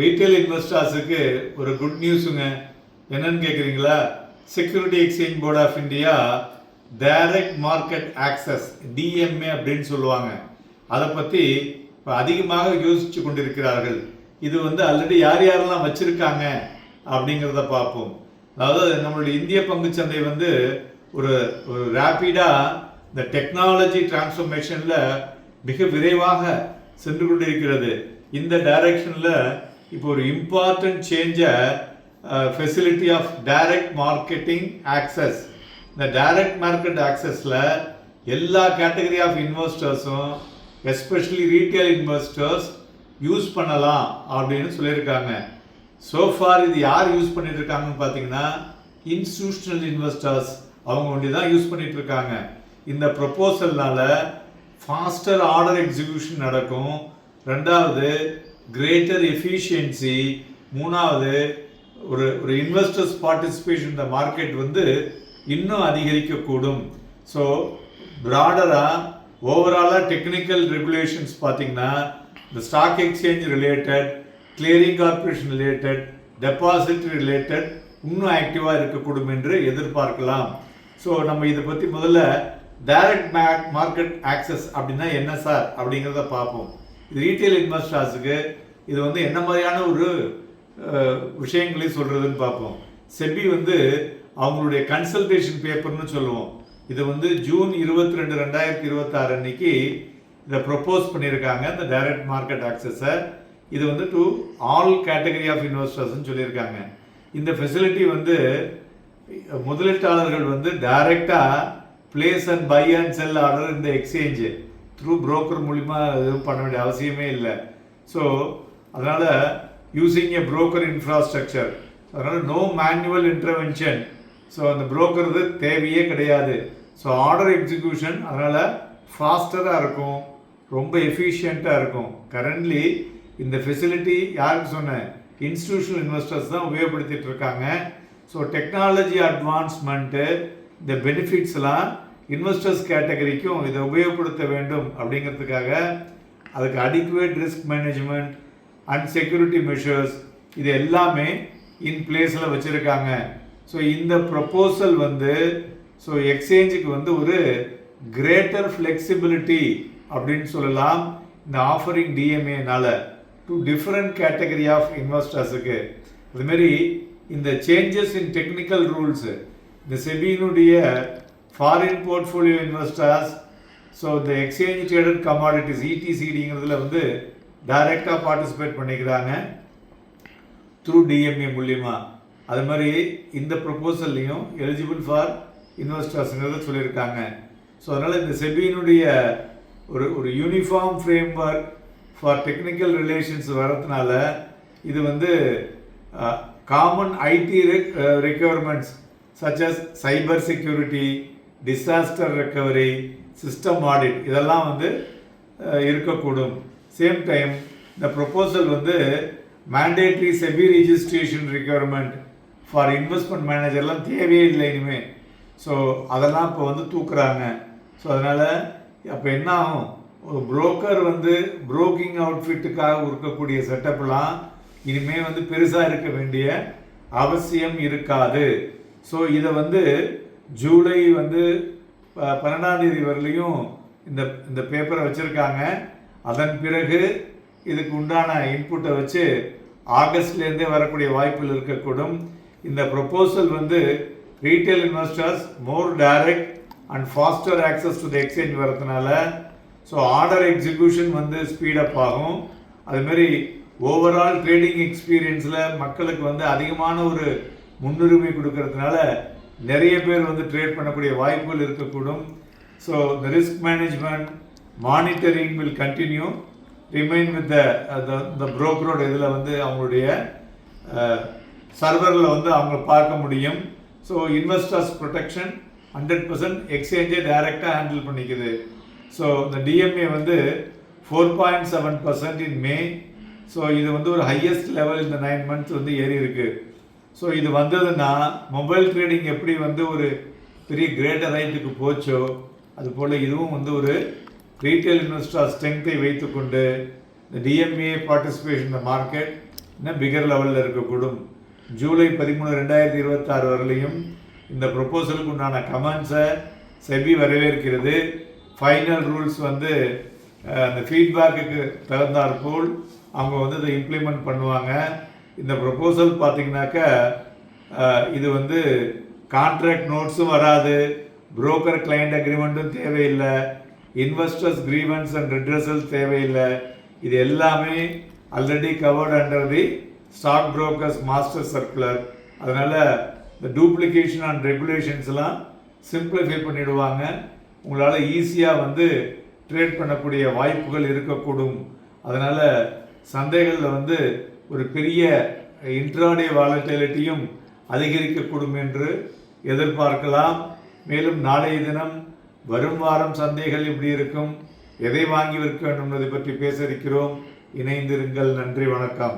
Retail இன்வெஸ்டர்ஸுக்கு ஒரு good நியூஸுங்க. என்னன்னு கேட்குறீங்களா? Security exchange board of India direct market access DMA அப்படின்னு சொல்லுவாங்க. அதை பற்றி இப்போ அதிகமாக யோசித்து கொண்டிருக்கிறார்கள். இது ஆல்ரெடி யார் யாரெல்லாம் வச்சுருக்காங்க அப்படிங்கிறத பார்ப்போம். அதாவது நம்மளுடைய இந்திய பங்குச்சந்தை ஒரு ஒரு ரேப்பிடாக இந்த டெக்னாலஜி டிரான்ஸ்ஃபர்மேஷனில் மிக விரைவாக சென்று கொண்டிருக்கிறது. இந்த டைரக்ஷனில் இப்போ ஒரு இம்பார்ட்டன்ட் சேஞ்சை facility of direct marketing access, இந்த டைரக்ட் மார்க்கெட் ஆக்சஸில் எல்லா கேட்டகரி ஆஃப் இன்வெஸ்டர்ஸும் எஸ்பெஷலி ரீட்டைல் இன்வெஸ்டர்ஸ் யூஸ் பண்ணலாம் அப்படின்னு சொல்லியிருக்காங்க. சோஃபார் இது யார் யூஸ் பண்ணிட்டு இருக்காங்கன்னு பார்த்தீங்கன்னா இன்ஸ்டிடியூஷனல் இன்வெஸ்டர்ஸ் அவங்க ஒண்டி தான் யூஸ் பண்ணிட்டு இருக்காங்க. இந்த ப்ரொபோசல்னால ஃபாஸ்டர் ஆர்டர் எக்ஸிக்யூஷன் நடக்கும். ரெண்டாவது கிரேட்டர் எஃபிஷியன்சி. மூணாவது ஒரு ஒரு இன்வெஸ்டர்ஸ் பார்ட்டிசிபேஷன் இந்த மார்க்கெட் இன்னும் அதிகரிக்கக்கூடும். ஸோ ப்ராடராக ஓவராலாக டெக்னிக்கல் ரெகுலேஷன்ஸ் பார்த்தீங்கன்னா இந்த stock exchange related, clearing corporation related, deposit related இன்னும் ஆக்டிவாக இருக்கக்கூடும் என்று எதிர்பார்க்கலாம். ஸோ நம்ம இதை பற்றி முதல்ல டைரக்ட் மார்க்கெட் ஆக்சஸ் அப்படின்னா என்ன சார் அப்படிங்கிறத பார்ப்போம். இது ரீட்டைல் இன்வெஸ்டர்ஸுக்கு இது என்ன மாதிரியான ஒரு விஷயங்களை சொல்கிறதுன்னு பார்ப்போம். செபி அவங்களுடைய கன்சல்டேஷன் பேப்பர்னு சொல்லுவோம். இது ஜூன் 22, 2026 அன்னைக்கு இதை ப்ரொப்போஸ் பண்ணியிருக்காங்க. இந்த டைரக்ட் மார்க்கெட் ஆக்சஸை இது டு ஆல் கேட்டகரி ஆஃப் இன்வெஸ்டர்ஸ்ன்னு சொல்லியிருக்காங்க. இந்த ஃபெசிலிட்டி முதலீட்டாளர்கள் டைரெக்டாக place and buy and sell order இந்த எக்ஸ்சேஞ்சு த்ரூ புரோக்கர் மூலிமா எதுவும் பண்ண வேண்டிய அவசியமே இல்லை. ஸோ அதனால் யூஸிங் எ புரோக்கர் இன்ஃப்ராஸ்ட்ரக்சர், அதனால் நோ மேனுவல் இன்டர்வென்ஷன். ஸோ அந்த புரோக்கர் தேவையே கிடையாது. ஸோ ஆர்டர் எக்ஸிக்யூஷன் அதனால் ஃபாஸ்டராக இருக்கும், ரொம்ப எஃபிஷியண்ட்டாக இருக்கும். கரண்ட்லி இந்த ஃபெசிலிட்டி யாருக்கு சொன்னேன்? இன்ஸ்டிடியூஷனல் இன்வெஸ்டர்ஸ் தான் உபயோகப்படுத்திட்டு இருக்காங்க. ஸோ டெக்னாலஜி அட்வான்ஸ்மெண்ட்டு இந்த பெனிஃபிட்ஸ்லாம் இன்வெஸ்டர்ஸ் கேட்டகரிக்கும் இதை உபயோகப்படுத்த வேண்டும் அப்படிங்கிறதுக்காக அதுக்கு adequate risk management and security measures இது எல்லாமே இன் பிளேஸில் வச்சுருக்காங்க. ஸோ இந்த ப்ரப்போசல் ஸோ எக்ஸ்சேஞ்சுக்கு ஒரு கிரேட்டர் ஃப்ளெக்சிபிலிட்டி அப்படின்னு சொல்லலாம் இந்த ஆஃபரிங் டிஎம்ஏனால டு டிஃப்ரெண்ட் கேட்டகரி ஆஃப் இன்வெஸ்டர்ஸுக்கு. அதுமாரி இந்த சேஞ்சஸ் இன் டெக்னிக்கல் ரூல்ஸு இந்த செபியினுடைய ஃபாரின் போர்ட்ஃபோலியோ இன்வெஸ்டர்ஸ், ஸோ இந்த எக்ஸ்சேஞ்ச் ட்ரேடட் கமாடிட்டிஸ் இடிசிடிங்கிறதுல டைரெக்டாக பார்ட்டிசிபேட் பண்ணிக்கிறாங்க த்ரூ டிஎம்ஏ மூலியமாக. அது மாதிரி இந்த ப்ரொப்போசல்லையும் எலிஜிபிள் ஃபார் இன்வெஸ்டர்ஸுங்கிறத சொல்லியிருக்காங்க. ஸோ அதனால் இந்த செபியினுடைய ஒரு uniform framework for technical relations வரதுனால இது common IT requirements such as cyber security, disaster recovery, system audit இதெல்லாம் இருக்கக்கூடும். சேம் டைம் இந்த proposal mandatory SEBI registration requirement for investment மேனேஜர்லாம் தேவையே இல்லை இனிமேல். ஸோ அதெல்லாம் இப்போ தூக்குறாங்க. ஸோ அதனால் அப்போ என்ன ஆகும்? ஒரு புரோக்கர் புரோக்கிங் அவுட்ஃபிட்டுக்காக இருக்கக்கூடிய செட்டப்லாம் இனிமேல் பெருசாக இருக்க வேண்டிய அவசியம் இருக்காது. ஸோ இதை ஜூலை 12ஆம் தேதி வரலையும் இந்த பேப்பரை வச்சுருக்காங்க. அதன் பிறகு இதுக்கு உண்டான இன்புட்டை வச்சு ஆகஸ்ட்லேருந்தே வரக்கூடிய வாய்ப்புகள் இருக்கக்கூடும். இந்த proposal retail investors more direct and pastor access to the exchange வரதுனால ஸோ ஆர்டர் எக்ஸிக்யூஷன் ஸ்பீடப் ஆகும். அதுமாரி ஓவரால் ட்ரேடிங் எக்ஸ்பீரியன்ஸில் மக்களுக்கு அதிகமான ஒரு முன்னுரிமை கொடுக்கறதுனால நிறைய பேர் ட்ரேட் பண்ணக்கூடிய வாய்ப்புகள் இருக்கக்கூடும். So the risk management monitoring will continue remain with the புரோக்கரோட இதில் அவங்களுடைய சர்வரில் அவங்க பார்க்க முடியும். ஸோ இன்வெஸ்டர்ஸ் ப்ரொடெக்ஷன் 100% எக்ஸ்சேஞ்சை டைரெக்டாக ஹேண்டில் பண்ணிக்குது. ஸோ இந்த டிஎம்ஏ 4.7% இன் மே. ஸோ இது ஒரு ஹையஸ்ட் லெவல் இந்த 9 months ஏறி இருக்கு. ஸோ இது வந்ததுன்னா மொபைல் ட்ரேடிங் எப்படி ஒரு பெரிய கிரேட்டர் ஹைட்டுக்கு போச்சோ அதுபோல் இதுவும் ஒரு ரீட்டைல் இன்வெஸ்டர் ஸ்ட்ரென்த்தை வைத்துக்கொண்டு இந்த டிஎம்ஏ பார்ட்டிசிபேஷன் இந்த மார்க்கெட் இன்னும் பிகர் லெவலில் இருக்கக்கூடும். ஜூலை 13, 2026 வரலையும் இந்த ப்ரொப்போசலுக்கு உண்டான கமெண்ட்ஸை செபி வரவேற்கிறது. ஃபைனல் ரூல்ஸ் வந்து அந்த ஃபீட்பேக்குக்கு தகுந்தாற்போல் அவங்க வந்து இதை இம்ப்ளிமெண்ட் பண்ணுவாங்க. இந்த ப்ரொப்போசல் பார்த்திங்கனாக்கா இது வந்து கான்ட்ராக்ட் நோட்ஸும் வராது, புரோக்கர் கிளையண்ட் அக்ரிமெண்ட்டும் தேவையில்லை, இன்வெஸ்டர்ஸ் கிரீவன்ஸ் அண்ட் ரிட்ரஸல் தேவையில்லை. இது எல்லாமே already covered under the stock brokers master circular. அதனால் இந்த டூப்ளிகேஷன் அண்ட் ரெகுலேஷன்ஸ்லாம் சிம்பிளிஃபை பண்ணிவிடுவாங்க. உங்களால் ஈஸியாக வந்து ட்ரேட் பண்ணக்கூடிய வாய்ப்புகள் இருக்கக்கூடும். அதனால் சந்தைகளில் வந்து ஒரு பெரிய இன்ட்ராடே வாலட்டிலிட்டியும் அதிகரிக்கக்கூடும் என்று எதிர்பார்க்கலாம். மேலும் நாளைய தினம் வரும் வாரம் சந்தைகள் எப்படி இருக்கும், எதை வாங்கி விற்க வேண்டும் என்பதை பற்றி பேச இருக்கிறோம். இணைந்திருங்கள். நன்றி, வணக்கம்.